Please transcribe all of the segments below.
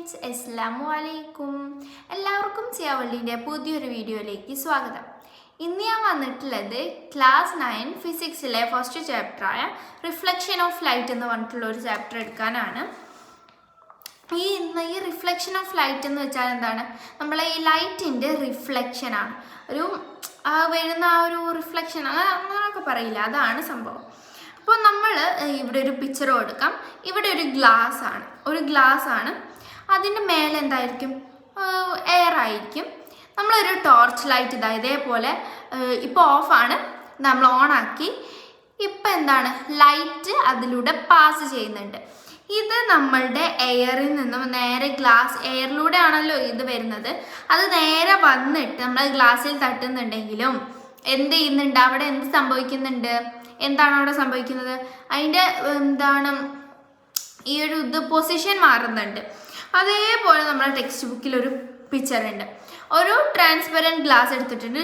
Friends, അസ്സലാമു അലൈക്കും. എല്ലാവർക്കും സിയാവള്ളിൻ്റെ പുതിയൊരു വീഡിയോയിലേക്ക് സ്വാഗതം. ഇന്ന് ഞാൻ വന്നിട്ടുള്ളത് ക്ലാസ് 9 ഫിസിക്സിലെ ഫസ്റ്റ് ചാപ്റ്ററായ റിഫ്ലക്ഷൻ ഓഫ് ലൈറ്റ് എന്ന് പറഞ്ഞിട്ടുള്ള ഒരു ചാപ്റ്റർ എടുക്കാനാണ്. ഈ റിഫ്ലക്ഷൻ ഓഫ് ലൈറ്റ് എന്ന് വെച്ചാൽ എന്താണ്? നമ്മളെ ഈ ലൈറ്റിൻ്റെ റിഫ്ലക്ഷനാണ്, വരുന്ന ആ ഒരു റിഫ്ലക്ഷൻ അങ്ങനെയൊക്കെ പറയില്ല, അതാണ് സംഭവം. അപ്പോൾ നമ്മൾ ഇവിടെ ഒരു പിക്ചർ കൊടുക്കാം. ഇവിടെ ഒരു ഗ്ലാസ് ആണ്. അതിൻ്റെ മേലെ എന്തായിരിക്കും? എയർ ആയിരിക്കും. നമ്മളൊരു ടോർച്ച് ലൈറ്റ് ഇതേപോലെ ഇപ്പോൾ ഓഫാണ്, നമ്മൾ ഓണാക്കി. ഇപ്പം എന്താണ്? ലൈറ്റ് അതിലൂടെ പാസ് ചെയ്യുന്നുണ്ട്. ഇത് നമ്മളുടെ എയറിൽ നിന്നും നേരെ എയറിലൂടെ ആണല്ലോ ഇത് വരുന്നത്. അത് നേരെ വന്നിട്ട് നമ്മൾ ഗ്ലാസ്സിൽ തട്ടുന്നുണ്ടെങ്കിലും എന്ത് ചെയ്യുന്നുണ്ട്? അവിടെ എന്ത് സംഭവിക്കുന്നുണ്ട്? എന്താണ് അവിടെ സംഭവിക്കുന്നത്? അതിൻ്റെ ഈ ഒരു പൊസിഷൻ മാറുന്നുണ്ട്. അതേപോലെ നമ്മുടെ ടെക്സ്റ്റ് ബുക്കിൽ ഒരു പിക്ചർ ഉണ്ട്. ഒരു ട്രാൻസ്പെറൻറ്റ് ഗ്ലാസ് എടുത്തിട്ടുണ്ട്,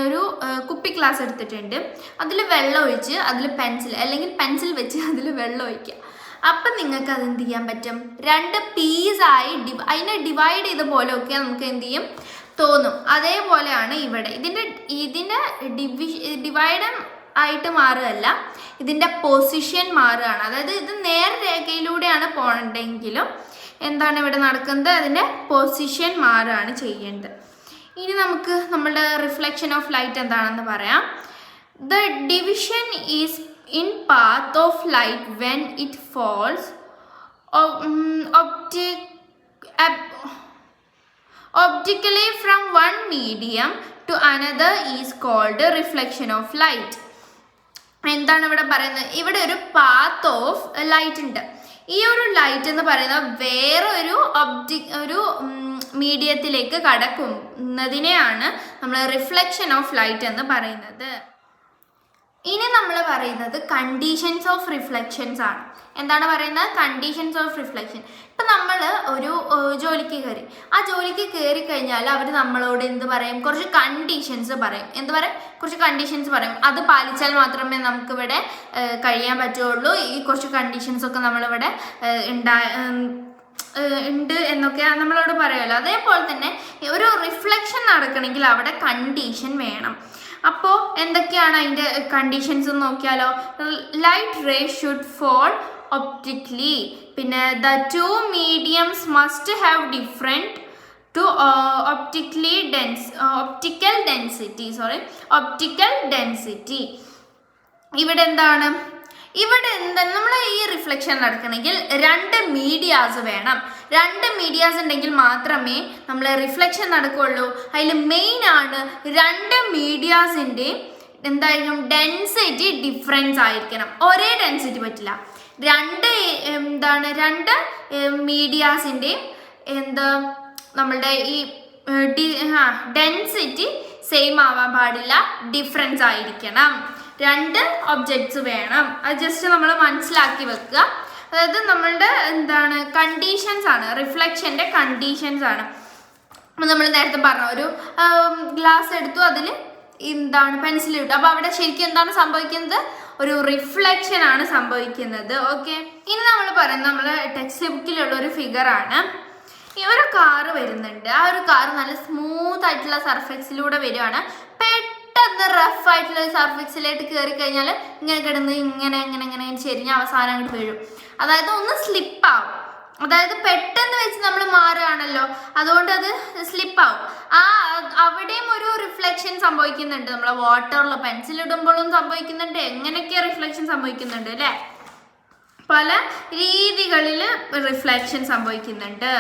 ഒരു കുപ്പി ഗ്ലാസ് എടുത്തിട്ടുണ്ട്. അതിൽ വെള്ളം ഒഴിച്ച് അതിൽ പെൻസിൽ വെച്ച് അതിൽ വെള്ളം ഒഴിക്കുക. അപ്പം നിങ്ങൾക്ക് അതെന്ത് ചെയ്യാൻ പറ്റും? രണ്ട് പീസായി അതിനെ ഡിവൈഡ് ചെയ്ത പോലെയൊക്കെ നമുക്ക് എന്ത് ചെയ്യും? തോന്നും. അതേപോലെയാണ് ഇവിടെ ഇതിൻ്റെ ഡിവൈഡ് ആയിട്ട് മാറുകയല്ല, ഇതിൻ്റെ പൊസിഷൻ മാറുകയാണ്. അതായത് ഇത് നേർരേഖയിലൂടെയാണ് പോകണമെങ്കിലും എന്താണ് ഇവിടെ നടക്കുന്നത്? അതിൻ്റെ പൊസിഷൻ മാറുകയാണ് ചെയ്യേണ്ടത്. ഇനി നമുക്ക് നമ്മുടെ റിഫ്ലക്ഷൻ ഓഫ് ലൈറ്റ് എന്താണെന്ന് പറയാം. The division is in path of light when it falls optically from one medium to another is called reflection of light. എന്താണ് ഇവിടെ പറയുന്നത്? ഇവിടെ ഒരു പാത്ത് ഓഫ് ലൈറ്റ് ഉണ്ട്. ഈ ഒരു ലൈറ്റ് എന്ന് പറയുന്നത് വേറൊരു ഒരു മീഡിയത്തിലേക്ക് കടക്കുന്നതിനെയാണ് നമ്മൾ റിഫ്ലക്ഷൻ ഓഫ് ലൈറ്റ് എന്ന് പറയുന്നത്. ഇനി നമ്മൾ പറയുന്നത് കണ്ടീഷൻസ് ഓഫ് റിഫ്ലക്ഷൻസ് ആണ്. എന്താണ് പറയുന്നത്? Conditions of reflection. ഇപ്പം നമ്മൾ ഒരു ജോലിക്ക് കയറി. ആ ജോലിക്ക് കയറി കഴിഞ്ഞാൽ അവർ നമ്മളോട് എന്ത് പറയും? കുറച്ച് കണ്ടീഷൻസ് പറയും. കുറച്ച് കണ്ടീഷൻസ് പറയും. അത് പാലിച്ചാൽ മാത്രമേ നമുക്കിവിടെ കഴിയാൻ പറ്റുള്ളൂ. ഈ കുറച്ച് കണ്ടീഷൻസൊക്കെ നമ്മളിവിടെ ഉണ്ട് എന്നൊക്കെ നമ്മളോട് പറയുമല്ലോ. അതേപോലെ തന്നെ ഒരു റിഫ്ലക്ഷൻ നടക്കണമെങ്കിൽ അവിടെ കണ്ടീഷൻ വേണം. അപ്പോൾ എന്തൊക്കെയാണ് അതിൻ്റെ കണ്ടീഷൻസ് നോക്കിയാലോ? Light ray should fall optically. പിന്നെ the two mediums must have different to optical density. ഇവിടെ എന്താണ് നമ്മൾ ഈ റിഫ്ലക്ഷൻ നടക്കണമെങ്കിൽ രണ്ട് മീഡിയാസ് വേണം. രണ്ട് മീഡിയാസ് ഉണ്ടെങ്കിൽ മാത്രമേ നമ്മൾ റിഫ്ലക്ഷൻ നടക്കുകയുള്ളൂ. അതിൽ മെയിൻ ആണ് രണ്ട് മീഡിയാസിൻ്റെയും എന്തായിരിക്കും? ഡെൻസിറ്റി ഡിഫറൻസ് ആയിരിക്കണം. ഒരേ ഡെൻസിറ്റി പറ്റില്ല. രണ്ട് മീഡിയാസിൻ്റെയും നമ്മളുടെ ഈ ഡെൻസിറ്റി സെയിം ആവാൻ പാടില്ല, ഡിഫറൻസ് ആയിരിക്കണം. രണ്ട് ഒബ്ജക്ട്സ് വേണം. അത് ജസ്റ്റ് നമ്മൾ മനസ്സിലാക്കി വെക്കുക. അതായത് നമ്മളുടെ കണ്ടീഷൻസ് ആണ്, റിഫ്ലക്ഷൻ്റെ കണ്ടീഷൻസ് ആണ്. നമ്മൾ നേരത്തെ പറഞ്ഞ ഒരു ഗ്ലാസ് എടുത്തു, അതിൽ പെൻസിൽ ഇട്ടു. അപ്പോൾ അവിടെ ശരിക്കും എന്താണ് സംഭവിക്കുന്നത്? ഒരു റിഫ്ലക്ഷൻ ആണ് സംഭവിക്കുന്നത്. ഓക്കെ, ഇനി നമ്മൾ പറയുന്നത് നമ്മുടെ ടെക്സ്റ്റ് ബുക്കിലുള്ള ഒരു ഫിഗറാണ്. ഒരു കാറ് വരുന്നുണ്ട്. ആ ഒരു കാറ് നല്ല സ്മൂത്ത് ആയിട്ടുള്ള സർഫേസിലൂടെ വരികയാണ്. പെട്ടെന്ന് റഫ് ആയിട്ടുള്ള ഒരു സർഫേസിലേക്ക് കയറി കഴിഞ്ഞാൽ ഇങ്ങനെ കിടന്ന് ഇങ്ങനെ ചെരിഞ്ഞ് അവസാനം അങ്ങോട്ട് വീഴും. അതായത് ഒന്ന് സ്ലിപ്പാവും. അതായത് പെട്ടെന്ന് വെച്ച് നമ്മൾ മാറുകയാണല്ലോ, അതുകൊണ്ട് അത് സ്ലിപ്പാവും. അവിടെയും ഒരു റിഫ്ലക്ഷൻ സംഭവിക്കുന്നുണ്ട്. നമ്മളെ വാട്ടറിൽ പെൻസിൽ ഇടുമ്പോഴും സംഭവിക്കുന്നുണ്ട്. എങ്ങനെയൊക്കെ റിഫ്ലക്ഷൻ സംഭവിക്കുന്നുണ്ട് അല്ലേ? പല രീതികളിൽ റിഫ്ലക്ഷൻ സംഭവിക്കുന്നുണ്ട്.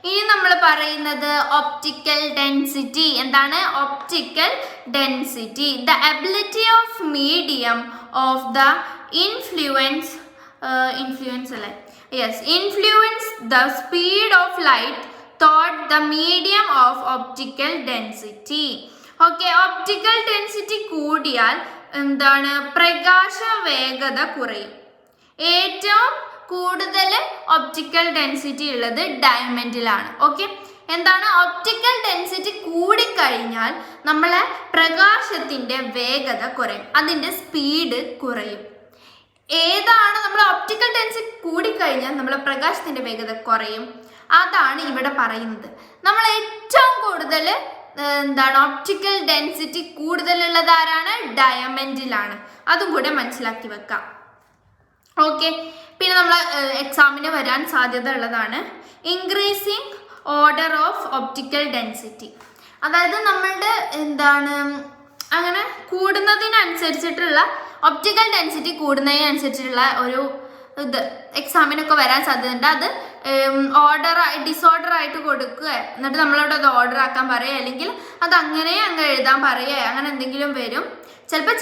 ഇനി നമ്മൾ പറയുന്നത് ഒപ്റ്റിക്കൽ ഡെൻസിറ്റി. എന്താണ് optical density? The ability of medium of the influence the speed of light thought the medium of optical density. Okay, optical density കൂടിയാൽ പ്രകാശ വേഗത കുറയും. ഏറ്റവും കൂടുതൽ ഒപ്റ്റിക്കൽ ഡെൻസിറ്റി ഉള്ളത് ഡയമണ്ടിലാണ്. ഓക്കെ, ഒപ്റ്റിക്കൽ ഡെൻസിറ്റി കൂടിക്കഴിഞ്ഞാൽ നമ്മളെ പ്രകാശത്തിൻ്റെ വേഗത കുറയും, അതിൻ്റെ സ്പീഡ് കുറയും. ഏതാണ് നമ്മൾ ഒപ്റ്റിക്കൽ ഡെൻസിറ്റി കൂടിക്കഴിഞ്ഞാൽ നമ്മളെ പ്രകാശത്തിൻ്റെ വേഗത കുറയും, അതാണ് ഇവിടെ പറയുന്നത്. നമ്മൾ ഏറ്റവും കൂടുതൽ എന്താണ് ഒപ്റ്റിക്കൽ ഡെൻസിറ്റി കൂടുതലുള്ളത് ആരാണ്? ഡയമണ്ടിലാണ്. അതും കൂടെ മനസ്സിലാക്കി വെക്കാം. ഓക്കെ. പിന്നെ നമ്മൾ എക്സാമിന് വരാൻ സാധ്യത ഉള്ളതാണ് increasing order of optical density. അതായത് നമ്മളുടെ എന്താണ് അങ്ങനെ കൂടുന്നതിനനുസരിച്ചിട്ടുള്ള ഒപ്റ്റിക്കൽ ഡെൻസിറ്റി കൂടുന്നതിനനുസരിച്ചിട്ടുള്ള ഒരു ഇത് എക്സാമിനൊക്കെ വരാൻ സാധ്യതയുണ്ട്. അത് ഡിസോർഡർ ആയിട്ട് കൊടുക്കുക, എന്നിട്ട് നമ്മളോട് അത് ഓർഡർ ആക്കാൻ പറയുക, അല്ലെങ്കിൽ അത് അങ്ങനെ എഴുതാൻ പറയുക, അങ്ങനെ എന്തെങ്കിലും വരും. ചിലപ്പോൾ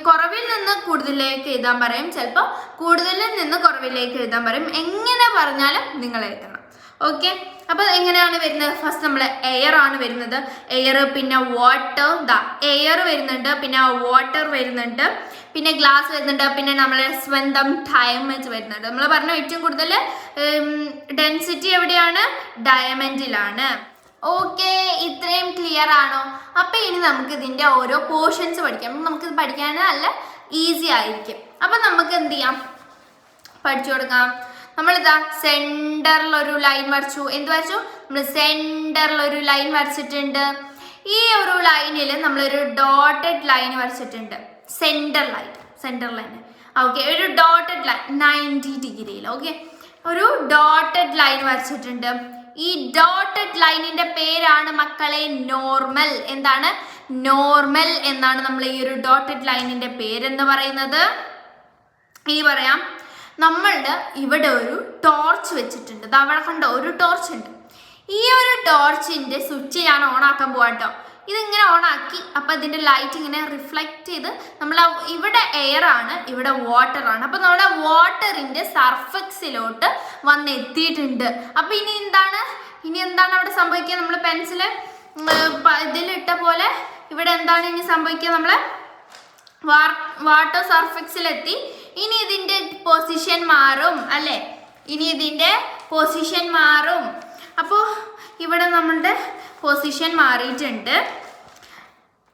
കുറവിൽ നിന്ന് കൂടുതലേക്ക് എഴുതാൻ പറയും, ചിലപ്പോൾ കൂടുതലിൽ നിന്ന് കുറവിലേക്ക് എഴുതാൻ പറയും. എങ്ങനെ പറഞ്ഞാലും നിങ്ങൾ എഴുതണം. ഓക്കെ. അപ്പോൾ എങ്ങനെയാണ് വരുന്നത്? ഫസ്റ്റ് നമ്മൾ എയർ ആണ് വരുന്നത്. എയർ, പിന്നെ വാട്ടർ, എയർ വരുന്നുണ്ട്, പിന്നെ വാട്ടർ വരുന്നുണ്ട്, പിന്നെ ഗ്ലാസ് വരുന്നുണ്ട്, പിന്നെ നമ്മളെ സ്വന്തം ടൈം വരുന്നുണ്ട്. നമ്മൾ പറഞ്ഞു ഏറ്റവും കൂടുതൽ ഡെൻസിറ്റി എവിടെയാണ്? ഡയമണ്ടിലാണ്. ഓക്കെ, ഇത്രയും ക്ലിയർ ആണോ? അപ്പോൾ ഇനി നമുക്ക് ഇതിൻ്റെ ഓരോ പോർഷൻസ് പഠിക്കാം. നമുക്കിത് പഠിക്കാൻ നല്ല ഈസി ആയിരിക്കും. അപ്പം നമുക്ക് എന്ത് ചെയ്യാം? പഠിച്ചു കൊടുക്കാം. നമ്മളിതാ സെൻറ്ററിലൊരു ലൈൻ വരച്ചു. എന്ത് വരച്ചു? നമ്മൾ സെൻറ്ററിലൊരു ലൈൻ വരച്ചിട്ടുണ്ട്. ഈ ഒരു ലൈനിൽ നമ്മളൊരു ഡോട്ടഡ് ലൈൻ വരച്ചിട്ടുണ്ട്. Centre line. ഓക്കെ, ഒരു ഡോട്ടഡ് ലൈൻ 90 ഡിഗ്രിയിൽ. ഓക്കെ, ഒരു ഡോട്ടഡ് ലൈൻ വരച്ചിട്ടുണ്ട്. ഈ ഡോട്ടഡ് ലൈനിന്റെ പേരാണ് മക്കളെ നോർമൽ. എന്താണ്? നോർമൽ എന്നാണ് നമ്മൾ ഈ ഒരു ഡോട്ടഡ് ലൈനിന്റെ പേരെന്ന് പറയുന്നത്. ഇനി പറയാം, നമ്മളുടെ ഇവിടെ ഒരു ടോർച്ച് വെച്ചിട്ടുണ്ട്. അവിടെ കണ്ടോ, ഒരു ടോർച്ച് ഉണ്ട്. ഈ ഒരു ടോർച്ചിന്റെ സ്വിച്ച് ഞാൻ ഓൺ ആക്കാൻ പോവാം കേട്ടോ. ഇതിങ്ങനെ ഓൺ ആക്കി, അപ്പം ഇതിൻ്റെ ലൈറ്റ് ഇങ്ങനെ റിഫ്ലക്റ്റ് ചെയ്ത് നമ്മൾ ഇവിടെ എയർ ആണ്, ഇവിടെ വാട്ടർ ആണ്. അപ്പം നമ്മുടെ വാട്ടറിൻ്റെ സർഫക്സിലോട്ട് വന്നെത്തിയിട്ടുണ്ട്. അപ്പം ഇനി എന്താണ് അവിടെ സംഭവിക്കുക? നമ്മൾ പെൻസിൽ ഇതിലിട്ട പോലെ ഇവിടെ എന്താണ് ഇനി സംഭവിക്കുക? നമ്മൾ വാട്ടർ സർഫക്സിലെത്തി. ഇനി ഇതിൻ്റെ പൊസിഷൻ മാറും അല്ലേ? അപ്പോൾ ഇവിടെ നമ്മളുടെ പൊസിഷൻ മാറിയിട്ടുണ്ട്.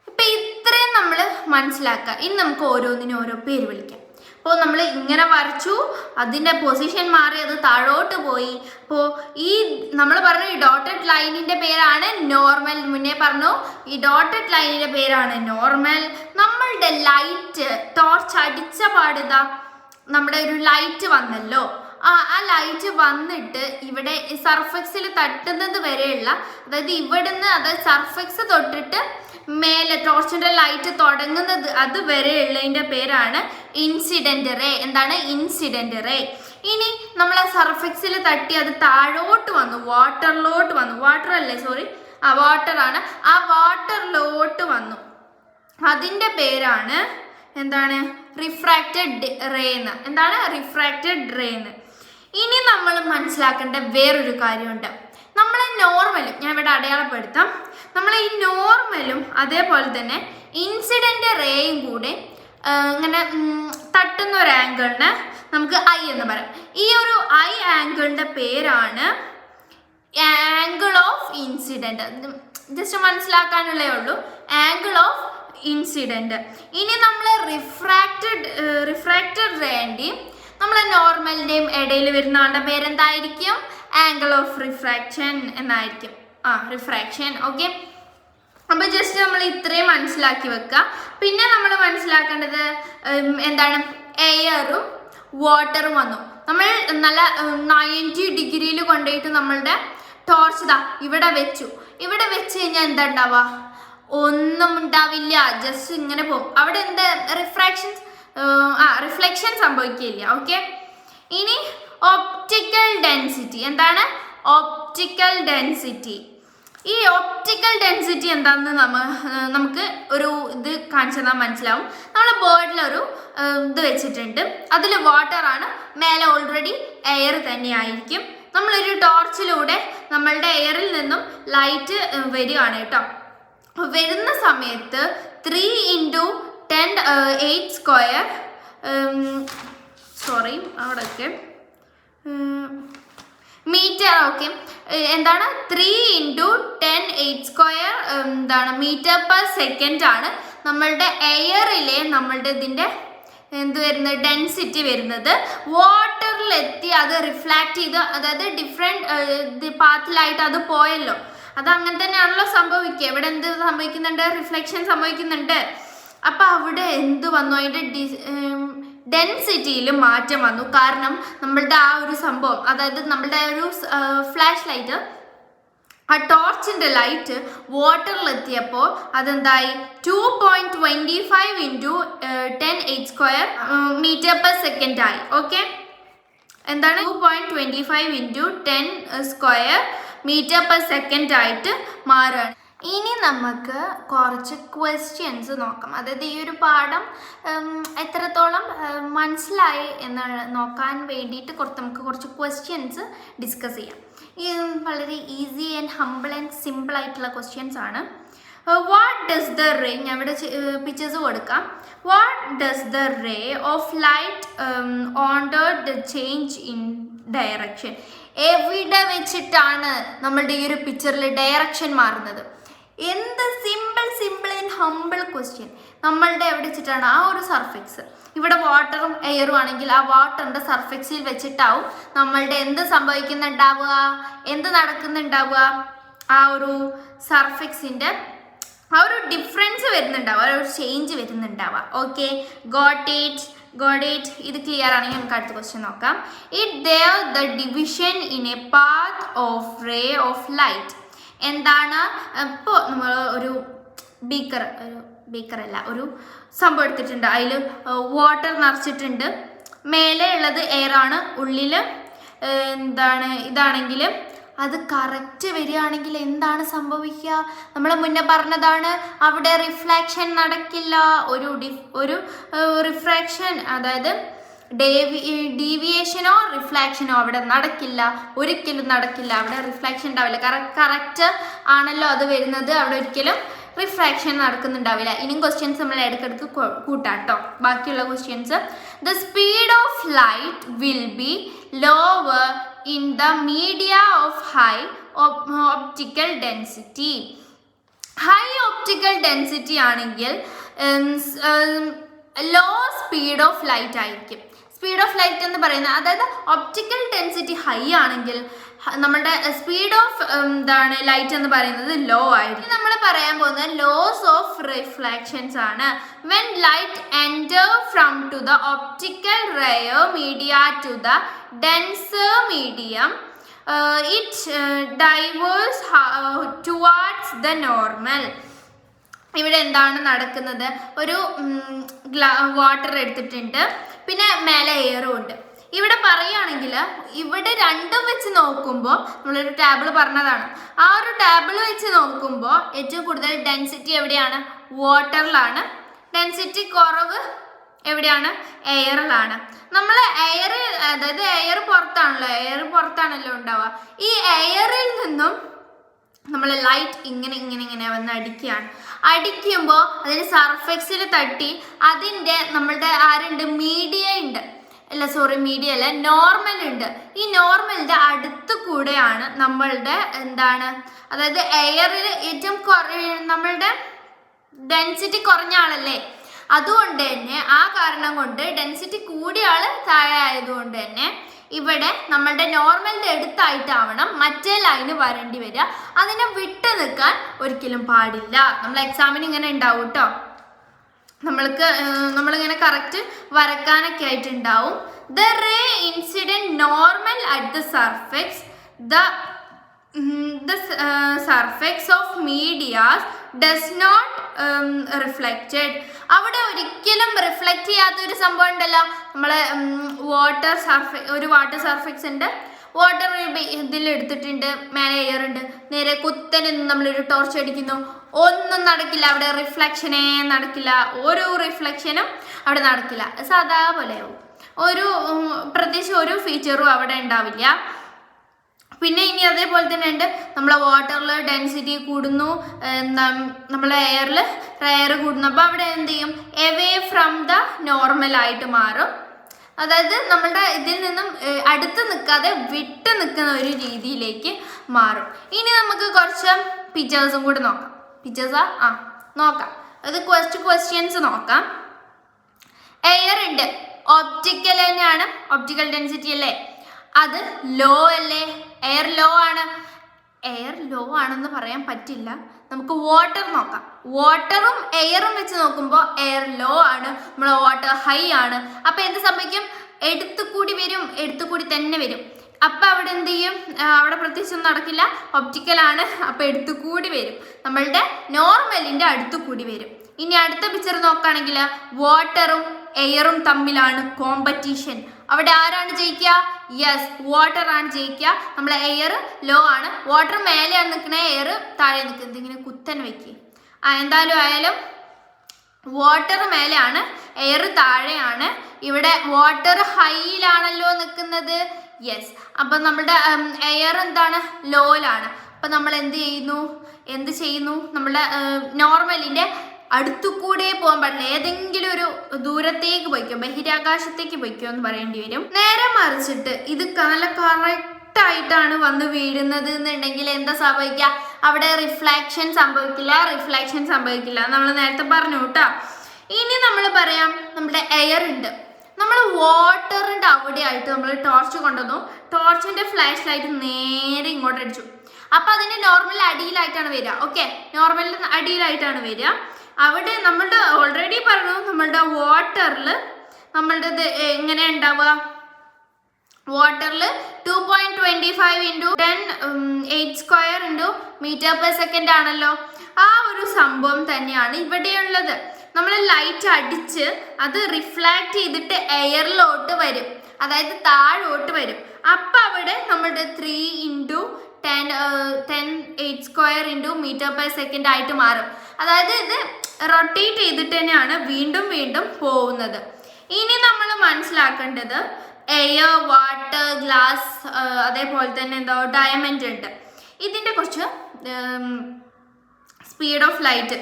ഇപ്പം ഇത്രയും നമ്മൾ മനസ്സിലാക്കുക. ഇനി നമുക്ക് ഓരോന്നിനും ഓരോ പേര് വിളിക്കാം. അപ്പോൾ നമ്മൾ ഇങ്ങനെ വരച്ചു, അതിൻ്റെ പൊസിഷൻ മാറി, അത് താഴോട്ട് പോയി. അപ്പോൾ ഈ നമ്മൾ പറഞ്ഞു ഈ ഡോട്ടഡ് ലൈനിൻ്റെ പേരാണ് നോർമൽ. മുന്നേ പറഞ്ഞു ഈ ഡോട്ടഡ് ലൈനിൻ്റെ പേരാണ് നോർമൽ. നമ്മളുടെ ലൈറ്റ് ടോർച്ച് അടിച്ച പാടുതാ നമ്മുടെ ഒരു ലൈറ്റ് വന്നല്ലോ. ആ ലൈറ്റ് വന്നിട്ട് ഇവിടെ സർഫക്സിൽ തട്ടുന്നത് വരെയുള്ള, അതായത് ഇവിടുന്ന്, അതായത് സർഫക്സ് തൊട്ടിട്ട് മേലെ ടോർച്ചിൻ്റെ ലൈറ്റ് തുടങ്ങുന്നത് അത് വരെയുള്ളതിൻ്റെ പേരാണ് ഇൻസിഡൻറ്റ് റേ. എന്താണ്? Incident ray. ഇനി നമ്മൾ ആ സർഫക്സിൽ തട്ടി അത് താഴോട്ട് വന്നു, വാട്ടറിലോട്ട് വന്നു. വാട്ടറാണ്. ആ വാട്ടറിലോട്ട് വന്നു. അതിൻ്റെ പേരാണ് എന്താണ്? റിഫ്രാക്റ്റഡ് റേ എന്ന്. എന്താണ്? റിഫ്രാക്റ്റഡ് റേ എന്ന്. ഇനി നമ്മൾ മനസ്സിലാക്കേണ്ട വേറൊരു കാര്യമുണ്ട്. നമ്മൾ നോർമലും, ഞാൻ ഇവിടെ അടയാളപ്പെടുത്താം, നമ്മൾ ഈ നോർമലും അതേപോലെ തന്നെ ഇൻസിഡൻറ്റ് റേയും കൂടെ ഇങ്ങനെ തട്ടുന്ന ഒരു ആംഗിളിന് നമുക്ക് ഐ എന്ന് പറയാം. ഈ ഒരു ഐ ആംഗിളിൻ്റെ പേരാണ് ആംഗിൾ ഓഫ് ഇൻസിഡൻറ്റ്. ജസ്റ്റ് മനസ്സിലാക്കാനുള്ളേ ഉള്ളൂ, ആംഗിൾ ഓഫ് ഇൻസിഡൻറ്റ്. ഇനി നമ്മൾ റിഫ്രാക്റ്റഡ് റേൻ്റെയും നമ്മളെ നോർമലിൻ്റെയും ഇടയിൽ വരുന്ന ആളുടെ പേരെന്തായിരിക്കും? ആംഗിൾ ഓഫ് റിഫ്രാക്ഷൻ എന്നായിരിക്കും. റിഫ്രാക്ഷൻ. ഓക്കെ, അപ്പോൾ ജസ്റ്റ് നമ്മൾ ഇത്രയും മനസ്സിലാക്കി വെക്കുക. പിന്നെ നമ്മൾ മനസ്സിലാക്കേണ്ടത് എന്താണ്? എയറും വാട്ടറും വന്നു. നമ്മൾ നല്ല 90 ഡിഗ്രിയിൽ കൊണ്ടുപോയിട്ട് നമ്മളുടെ ടോർച്ച് ഇവിടെ വെച്ചു. ഇവിടെ വെച്ച് കഴിഞ്ഞാൽ എന്താ ഉണ്ടാവുക? ഒന്നും ഉണ്ടാവില്ല, ജസ്റ്റ് ഇങ്ങനെ പോകും. അവിടെ എന്താ? റിഫ്ലക്ഷൻ സംഭവിക്കില്ല. ഓക്കെ, ഇനി ഒപ്റ്റിക്കൽ ഡെൻസിറ്റി. എന്താണ്? Optical density. ഈ ഒപ്റ്റിക്കൽ ഡെൻസിറ്റി എന്താണെന്ന് നമുക്ക് ഒരു ഇത് കാണിച്ചു തന്നാൽ മനസ്സിലാവും. നമ്മൾ ബോർഡിലൊരു ഇത് വെച്ചിട്ടുണ്ട്, അതിൽ വാട്ടറാണ്, മേലെ ഓൾറെഡി എയർ തന്നെയായിരിക്കും. നമ്മളൊരു ടോർച്ചിലൂടെ നമ്മളുടെ എയറിൽ നിന്നും ലൈറ്റ് വരികയാണ് കേട്ടോ. വരുന്ന സമയത്ത് 3 × 10⁸ സ്ക്വയർ അവിടെയൊക്കെ മീറ്റർ. ഓക്കെ, എന്താണ്? 3 × 10⁸ സ്ക്വയർ എന്താണ്? മീറ്റർ പെർ സെക്കൻഡ് ആണ് നമ്മളുടെ എയറിലെ നമ്മളുടെ ഇതിൻ്റെ എന്ത് വരുന്നത്, ഡെൻസിറ്റി വരുന്നത്. വാട്ടറിലെത്തി അത് റിഫ്ലാക്ട് ചെയ്ത്, അതായത് ഡിഫറെൻറ്റ് പാത്തിലായിട്ട് അത് പോയല്ലോ, അത് അങ്ങനെ തന്നെയാണല്ലോ സംഭവിക്കുക. ഇവിടെ എന്ത് സംഭവിക്കുന്നുണ്ട്, റിഫ്ലക്ഷൻ സംഭവിക്കുന്നുണ്ട്. അപ്പം അവിടെ എന്ത് വന്നു, അതിൻ്റെ ഡെൻസിറ്റിയിൽ മാറ്റം വന്നു. കാരണം നമ്മളുടെ ആ ഒരു സംഭവം, അതായത് നമ്മളുടെ ഒരു ഫ്ലാഷ് ലൈറ്റ്, ആ ടോർച്ചിൻ്റെ ലൈറ്റ് വാട്ടറിലെത്തിയപ്പോൾ അതെന്തായി, 2.25 × 10⁸ മീറ്റർ/സെക്കൻഡ് ആയി. ഓക്കെ, എന്താണ് 2.25 × 10² മീറ്റർ/സെക്കൻഡ് ആയിട്ട് മാറുകയാണ്. ഇനി നമുക്ക് കുറച്ച് ക്വസ്റ്റ്യൻസ് നോക്കാം. അതായത് ഈ ഒരു പാഠം എത്രത്തോളം മനസ്സിലായി എന്ന് നോക്കാൻ വേണ്ടിയിട്ട് നമുക്ക് കുറച്ച് ക്വസ്റ്റ്യൻസ് ഡിസ്കസ് ചെയ്യാം. ഈ വളരെ easy and humble and simple ആയിട്ടുള്ള ക്വസ്റ്റ്യൻസ് ആണ്. വാട്ട് ഡസ് ദ റേ, ഞാൻ ഇവിടെ പിക്ചേഴ്സ് കൊടുക്കാം. What does the ray of light under the change in direction? എവിടെ വെച്ചിട്ടാണ് നമ്മളുടെ ഈ ഒരു പിക്ചറിൽ ഡയറക്ഷൻ മാറുന്നത്? എന്ത് സിമ്പിൾ ആൻഡ് ഹംബിൾ ക്വസ്റ്റ്യൻ. നമ്മളുടെ എവിടെ വെച്ചിട്ടാണ് ആ ഒരു സർഫെക്സ്, ഇവിടെ വാട്ടറും എയറും ആണെങ്കിൽ ആ വാട്ടറിൻ്റെ സർഫെക്സിൽ വെച്ചിട്ടാവും നമ്മളുടെ എന്ത് സംഭവിക്കുന്നുണ്ടാവുക, എന്ത് നടക്കുന്നുണ്ടാവുക, ആ ഒരു സർഫെക്സിൻ്റെ ആ ഒരു ഡിഫറൻസ് വരുന്നുണ്ടാവുക, ആ ഒരു ചേഞ്ച് വരുന്നുണ്ടാവുക. Okay, got it. ഇത് ക്ലിയർ ആണെങ്കിൽ നമുക്ക് അടുത്ത ക്വസ്റ്റ്യൻ നോക്കാം. ഇറ്റ് ദേവ് the division in a path of ray of light. എന്താണ്, ഇപ്പോൾ നമ്മൾ ഒരു ബീക്കറല്ല, ഒരു സംഭവം എടുത്തിട്ടുണ്ട്, അതിൽ വാട്ടർ നിറച്ചിട്ടുണ്ട്. മേലെ ഉള്ളത് എയറാണ്, ഉള്ളിൽ എന്താണ് ഇതാണെങ്കിൽ അത് കറക്റ്റ് വരികയാണെങ്കിൽ എന്താണ് സംഭവിക്കുക? നമ്മൾ മുന്നേ പറഞ്ഞതാണ്, അവിടെ റിഫ്ലാക്ഷൻ നടക്കില്ല. ഒരു റിഫ്രാക്ഷൻ, അതായത് ഡീവിയേഷനോ റിഫ്ലാക്ഷനോ അവിടെ നടക്കില്ല, ഒരിക്കലും നടക്കില്ല. അവിടെ റിഫ്ലാക്ഷൻ ഉണ്ടാവില്ല. കറക്റ്റ് ആണല്ലോ അത് വരുന്നത്, അവിടെ ഒരിക്കലും റിഫ്രാക്ഷൻ നടക്കുന്നുണ്ടാവില്ല. ഇനിയും ക്വസ്റ്റ്യൻസ് നമ്മൾ ഇടയ്ക്കിടയ്ക്ക് കൂട്ടാട്ടോ. ബാക്കിയുള്ള questions, the speed of light will be lower in the media of high optical density. High optical density ആണെങ്കിൽ ലോ സ്പീഡ് ഓഫ് ലൈറ്റ് ആയിരിക്കും. സ്പീഡ് ഓഫ് ലൈറ്റ് എന്ന് പറയുന്നത്, അതായത് ഒപ്റ്റിക്കൽ ഡെൻസിറ്റി ഹൈ ആണെങ്കിൽ നമ്മുടെ സ്പീഡ് ഓഫ് ലൈറ്റ് എന്ന് പറയുന്നത് law ആയിരിക്കും. നമ്മൾ പറയാൻ പോകുന്നത് ലോസ് ഓഫ് റിഫ്ലാക്ഷൻസ് ആണ്. When light enter from to the optical rare media to the denser medium, it diverse towards the normal. ഇവിടെ എന്താണ് നടക്കുന്നത്, ഒരു വാട്ടർ എടുത്തിട്ടുണ്ട്, പിന്നെ മേലെ എയറും ഉണ്ട്. ഇവിടെ പറയുകയാണെങ്കിൽ ഇവിടെ രണ്ടും വെച്ച് നോക്കുമ്പോൾ, നമ്മളൊരു ടേബിൾ പറഞ്ഞതാണ്, ആ ഒരു ടേബിൾ വെച്ച് നോക്കുമ്പോൾ ഏറ്റവും കൂടുതൽ ഡെൻസിറ്റി എവിടെയാണ്, വാട്ടറിലാണ്. ഡെൻസിറ്റി കുറവ് എവിടെയാണ്, എയറിലാണ്. നമ്മൾ അതായത് എയർ പുറത്താണല്ലോ ഉണ്ടാവുക. ഈ എയറിൽ നിന്നും നമ്മൾ ലൈറ്റ് ഇങ്ങനെ വന്ന് അടിക്കുമ്പോൾ അതിന് സർഫെക്സിൽ തട്ടി അതിൻ്റെ നമ്മളുടെ മീഡിയ ഉണ്ട്, മീഡിയ അല്ല, നോർമൽ ഉണ്ട്. ഈ നോർമലിൻ്റെ അടുത്ത് കൂടെയാണ് നമ്മളുടെ അതായത് എയറിൽ ഏറ്റവും നമ്മളുടെ ഡെൻസിറ്റി കുറഞ്ഞ ആളല്ലേ, അതുകൊണ്ട് തന്നെ ആ കാരണം കൊണ്ട് ഡെൻസിറ്റി കൂടിയ ആൾ താഴെ ആയതുകൊണ്ട് തന്നെ ഇവിടെ നമ്മളുടെ നോർമലിൻ്റെ അടുത്തായിട്ടാവണം മറ്റേ ലൈന് വരേണ്ടി വരിക. അതിനെ വിട്ട് നിൽക്കാൻ ഒരിക്കലും പാടില്ല. നമ്മൾ എക്സാമിന് ഇങ്ങനെ ഉണ്ടാവും കേട്ടോ, നമ്മളിങ്ങനെ കറക്റ്റ് വരക്കാനൊക്കെ ആയിട്ടുണ്ടാവും. The ray incident normal at the surface, the surface of medias does not reflected. അവിടെ ഒരിക്കലും റിഫ്ലക്റ്റ് ചെയ്യാത്തൊരു സംഭവം ഉണ്ടല്ലോ, നമ്മളെ ഒരു വാട്ടർ സർഫെക്സ് ഉണ്ട്, വാട്ടർ ഇതിലെടുത്തിട്ടുണ്ട്, മേലെ എയർ ഉണ്ട്, നേരെ കുത്തനെ നമ്മളൊരു ടോർച്ച് അടിക്കുന്നു, ഒന്നും നടക്കില്ല, അവിടെ റിഫ്ലക്ഷനേ നടക്കില്ല, ഒരു റിഫ്ലക്ഷനും അവിടെ നടക്കില്ല, സാധാ പോലെയാവും. പ്രത്യേകിച്ച് ഒരു ഫീച്ചറും അവിടെ ഉണ്ടാവില്ല. പിന്നെ ഇനി അതേപോലെ തന്നെ ഉണ്ട്, നമ്മളെ വാട്ടറിൽ ഡെൻസിറ്റി കൂടുന്നു, നമ്മളെ എയർ കൂടുന്നു. അപ്പോൾ അവിടെ എന്ത് ചെയ്യും, എവേ ഫ്രം ദ നോർമലായിട്ട് മാറും. അതായത് നമ്മളുടെ ഇതിൽ നിന്നും അടുത്ത് നിൽക്കാതെ വിട്ട് നിൽക്കുന്ന ഒരു രീതിയിലേക്ക് മാറും. ഇനി നമുക്ക് കുറച്ച് പിക്ചേഴ്സും കൂടി നോക്കാം. നോക്കാം, അത് ക്വസ്റ്റ്യൻസ് നോക്കാം. എയർ ഉണ്ട്, ഒപ്റ്റിക്കൽ തന്നെയാണ്, ഒപ്റ്റിക്കൽ ഡെൻസിറ്റി അല്ലേ, അത് ലോ അല്ലേ, എയർ ലോ ആണ്. എയർ ലോ ആണെന്ന് പറയാൻ പറ്റില്ല, നമുക്ക് വാട്ടർ നോക്കാം. വാട്ടറും എയറും വെച്ച് നോക്കുമ്പോൾ എയർ ലോ ആണ്, നമ്മളെ വാട്ടർ ഹൈ ആണ്. അപ്പം എന്ത് സംഭവിക്കും? എടുത്തുകൂടി വരും, എടുത്തുകൂടി തന്നെ വരും. അപ്പം അവിടെ എന്ത് ചെയ്യും? അവിടെ പ്രത്യേകിച്ചൊന്നും നടക്കില്ല, ഒപ്റ്റിക്കലാണ്, അപ്പം എടുത്തുകൂടി വരും, നമ്മളുടെ നോർമലിൻ്റെ അടുത്തുകൂടി വരും. ഇനി അടുത്ത പിക്ചർ നോക്കുകയാണെങ്കിൽ വാട്ടറും എയറും തമ്മിലാണ് കോമ്പറ്റീഷൻ. അവിടെ ആരാണ് ജയിക്കുക? യെസ്, വാട്ടർ ആണ് ജയിക്കുക. നമ്മളെ എയർ ലോ ആണ്, വാട്ടർ മേലെയാണ് നിൽക്കണേ, എയർ താഴെ നിൽക്കുന്നത്. ഇങ്ങനെ കുത്തനെ വയ്ക്കുക. എന്തായാലും ആയാലും വാട്ടർ മേലെയാണ്, എയർ താഴെയാണ്. ഇവിടെ വാട്ടർ ഹൈയിലാണല്ലോ നിൽക്കുന്നത്. യെസ്, അപ്പം നമ്മുടെ എയർ എന്താണ്? ലോയിലാണ്. അപ്പം നമ്മൾ എന്ത് ചെയ്യുന്നു? നമ്മുടെ നോർമലിൻ്റെ അടുത്തുകൂടെ പോകാൻ പാടില്ല, ഏതെങ്കിലും ഒരു ദൂരത്തേക്ക് പോയിക്കോ, ബഹിരാകാശത്തേക്ക് പോയിക്കോ എന്ന് പറയേണ്ടി വരും. നേരെ മറിച്ചിട്ട് ഇത് നല്ല കറക്റ്റായിട്ടാണ് വന്ന് വീഴുന്നത് എന്നുണ്ടെങ്കിൽ എന്താ സംഭവിക്കുക? അവിടെ റിഫ്ലാക്ഷൻ സംഭവിക്കില്ല, നമ്മൾ നേരത്തെ പറഞ്ഞു കേട്ടോ. ഇനി നമ്മൾ പറയാം, നമ്മുടെ എയർ ഉണ്ട്, നമ്മൾ വാട്ടറിൻ്റെ അവിടെയായിട്ട് നമ്മൾ ടോർച്ച് കൊണ്ടുവന്നു, ടോർച്ചിൻ്റെ ഫ്ലാഷ് ലൈറ്റ് നേരെ ഇങ്ങോട്ട് അടിച്ചു. അപ്പം അതിൻ്റെ നോർമൽ അടിയിലായിട്ടാണ് വരിക. ഓക്കെ, നോർമൽ അടിയിലായിട്ടാണ് വരിക. അവിടെ നമ്മളുടെ ഓൾറെഡി പറഞ്ഞു, നമ്മളുടെ വാട്ടറിൽ നമ്മളുടെ ഇത് എങ്ങനെ ഉണ്ടാവുക? വാട്ടറിൽ 2.25 × 10⁸ m/s ആണല്ലോ. ആ ഒരു സംഭവം തന്നെയാണ് ഇവിടെയുള്ളത്. നമ്മൾ ലൈറ്റ് അടിച്ച് അത് റിഫ്ലാക്ട് ചെയ്തിട്ട് എയറിലോട്ട് വരും, അതായത് താഴോട്ട് വരും. അപ്പം അവിടെ നമ്മളുടെ 3 × 10⁸ m/s ആയിട്ട് മാറും. അതായത് ഇത് റൊട്ടേറ്റ് ചെയ്തിട്ട് തന്നെയാണ് വീണ്ടും പോകുന്നത്. ഇനി നമ്മൾ മനസ്സിലാക്കേണ്ടത് എയർ, വാട്ടർ, ഗ്ലാസ്, അതേപോലെ തന്നെ ഡയമണ്ട് ഉണ്ട്. ഇതിൻ്റെ കുറച്ച് സ്പീഡ് ഓഫ് ലൈറ്റ്,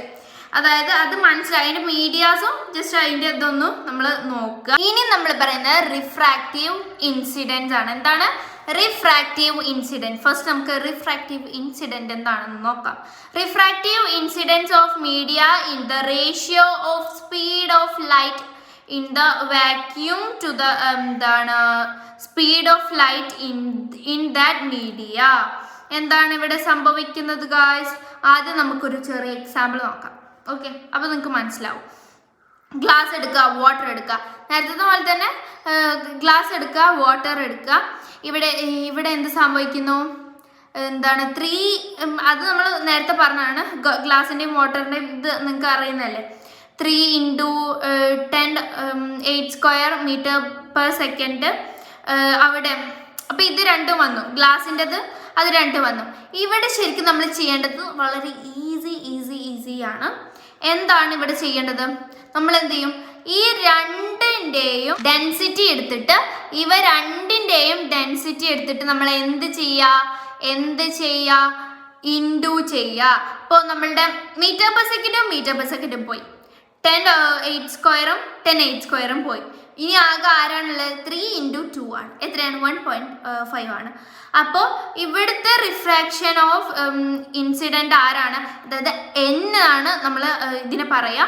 അതായത് അത് മനസ്സിലായി, അതിൻ്റെ മീഡിയാസും ജസ്റ്റ് അതിൻ്റെ ഇതൊന്നും നമ്മൾ നോക്കുക. ഇനി നമ്മൾ പറയുന്നത് റിഫ്രാക്റ്റീവ് ഇൻസിഡൻസ് ആണ്. എന്താണ് റിഫ്രാക്റ്റീവ് ഇൻസിഡൻറ്റ്? ഫസ്റ്റ് നമുക്ക് റിഫ്രാക്റ്റീവ് ഇൻസിഡൻറ്റ് എന്താണെന്ന് നോക്കാം. Refractive incidence of media in the ratio of speed of light in the vacuum to the speed of light in that media. എന്താണ് ഇവിടെ സംഭവിക്കുന്നത് ഗായ്സ്? ആദ്യം നമുക്കൊരു ചെറിയ എക്സാമ്പിൾ നോക്കാം. ഓക്കെ, അപ്പോൾ നിങ്ങൾക്ക് മനസ്സിലാവും. ഗ്ലാസ് എടുക്കുക, വാട്ടർ എടുക്കുക, നേരത്തെ പോലെ തന്നെ ഗ്ലാസ് എടുക്കുക, വാട്ടർ എടുക്കുക. ഇവിടെ എന്ത് സംഭവിക്കുന്നു? എന്താണ് 3, അത് നമ്മൾ നേരത്തെ പറഞ്ഞതാണ്, ഗ്ലാസിൻ്റെയും വാട്ടറിൻ്റെയും ഇത് നിങ്ങൾക്ക് അറിയുന്നതല്ലേ. 3 × 10⁸ m/s അവിടെ. അപ്പോൾ ഇത് രണ്ടും വന്നു, ഗ്ലാസിൻ്റെത് അത് രണ്ടും വന്നു. ഇവിടെ ശരിക്കും നമ്മൾ ചെയ്യേണ്ടത് വളരെ ഈസിയാണ്. എന്താണ് ഇവിടെ ചെയ്യേണ്ടത്? നമ്മൾ എന്ത് ചെയ്യും? ഈ രണ്ടിൻ്റെയും ഡെൻസിറ്റി എടുത്തിട്ട് നമ്മൾ എന്ത് ചെയ്യുക? ഇൻഡു ചെയ്യുക. ഇപ്പോൾ നമ്മളുടെ മീറ്റർ/സെക്കൻഡും പോയി, 10⁸ 10⁸ പോയി. ഇനി ആകെ ആരാണുള്ളത്? 3 × 2 ആണ്. എത്രയാണ്? 1.5 ആണ്. അപ്പോൾ ഇവിടുത്തെ റിഫ്രാക്ഷൻ ഓഫ് ഇൻസിഡൻറ്റ് ആരാണ്? അതായത് n ആണ് നമ്മൾ ഇതിനെ പറയുക.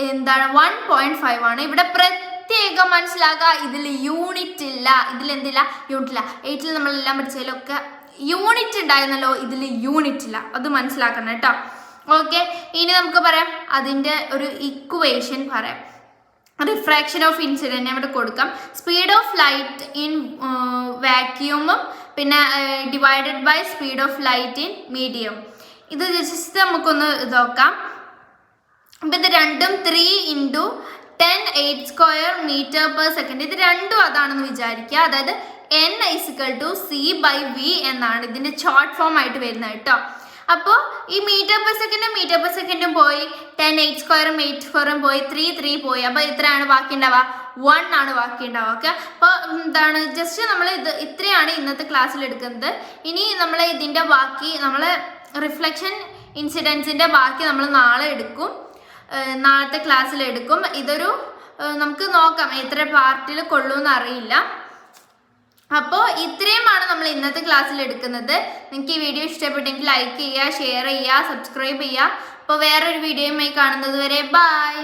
എന്താണ്? 1.5 ആണ്. ഇവിടെ പ്രത്യേകം മനസ്സിലാക്കുക, ഇതിൽ യൂണിറ്റ് ഇല്ല. ഇതിലെന്തില്ല? യൂണിറ്റില്ല. 8ൽ നമ്മളെല്ലാം പഠിച്ചതിലൊക്കെ യൂണിറ്റ് ഉണ്ടായിരുന്നല്ലോ, ഇതിൽ യൂണിറ്റ് ഇല്ല. അത് മനസ്സിലാക്കണം കേട്ടോ. ഓക്കെ, ഇനി നമുക്ക് പറയാം, അതിൻ്റെ ഒരു ഇക്വേഷൻ പറയാം. റിഫ്രാക്ഷൻ ഓഫ് ഇൻസിഡൻറ്റ് ഇവിടെ കൊടുക്കാം. സ്പീഡ് ഓഫ് ലൈറ്റ് ഇൻ വാക്യൂമും പിന്നെ divided by speed of light in medium. ഇത് ജസ്റ്റ് നമുക്കൊന്ന് നോക്കാം. അപ്പം ഇത് രണ്ടും 3 × 10⁸ m/s. ഇത് രണ്ടും അതാണെന്ന് വിചാരിക്കുക. അതായത് n = c/v എന്നാണ് ഇതിൻ്റെ ഷോർട്ട് ഫോം ആയിട്ട് വരുന്നത് കേട്ടോ. അപ്പോൾ ഈ മീറ്റർ/സെക്കൻഡും പോയി, 10⁸ പോയി, 3 പോയി. അപ്പോൾ ഇത്രയാണ് ബാക്കി ഉണ്ടാവുക? 1 ആണ് ബാക്കി ഉണ്ടാവുക. ഓക്കെ, അപ്പോൾ എന്താണ് ജസ്റ്റ് നമ്മൾ ഇത്രയാണ് ഇന്നത്തെ ക്ലാസ്സിൽ എടുക്കുന്നത്. ഇനി നമ്മൾ ഇതിൻ്റെ ബാക്കി, നമ്മൾ റിഫ്ലക്ഷൻ ഇൻസിഡൻസിൻ്റെ ബാക്കി നമ്മൾ നാളെ എടുക്കും, നാളത്തെ ക്ലാസ്സിൽ എടുക്കും. ഇതൊരു നമുക്ക് നോക്കാം എത്ര പാർട്ടിൽ കൊള്ളുമെന്ന് അറിയില്ല. അപ്പോൾ ഇത്രയുമാണ് നമ്മൾ ഇന്നത്തെ ക്ലാസ്സിൽ എടുക്കുന്നത്. നിങ്ങൾക്ക് ഈ വീഡിയോ ഇഷ്ടപ്പെട്ടെങ്കിൽ ലൈക്ക് ചെയ്യുക, ഷെയർ ചെയ്യുക, സബ്സ്ക്രൈബ് ചെയ്യുക. അപ്പോൾ വേറൊരു വീഡിയോയുമായി കാണുന്നത് വരെ ബൈ.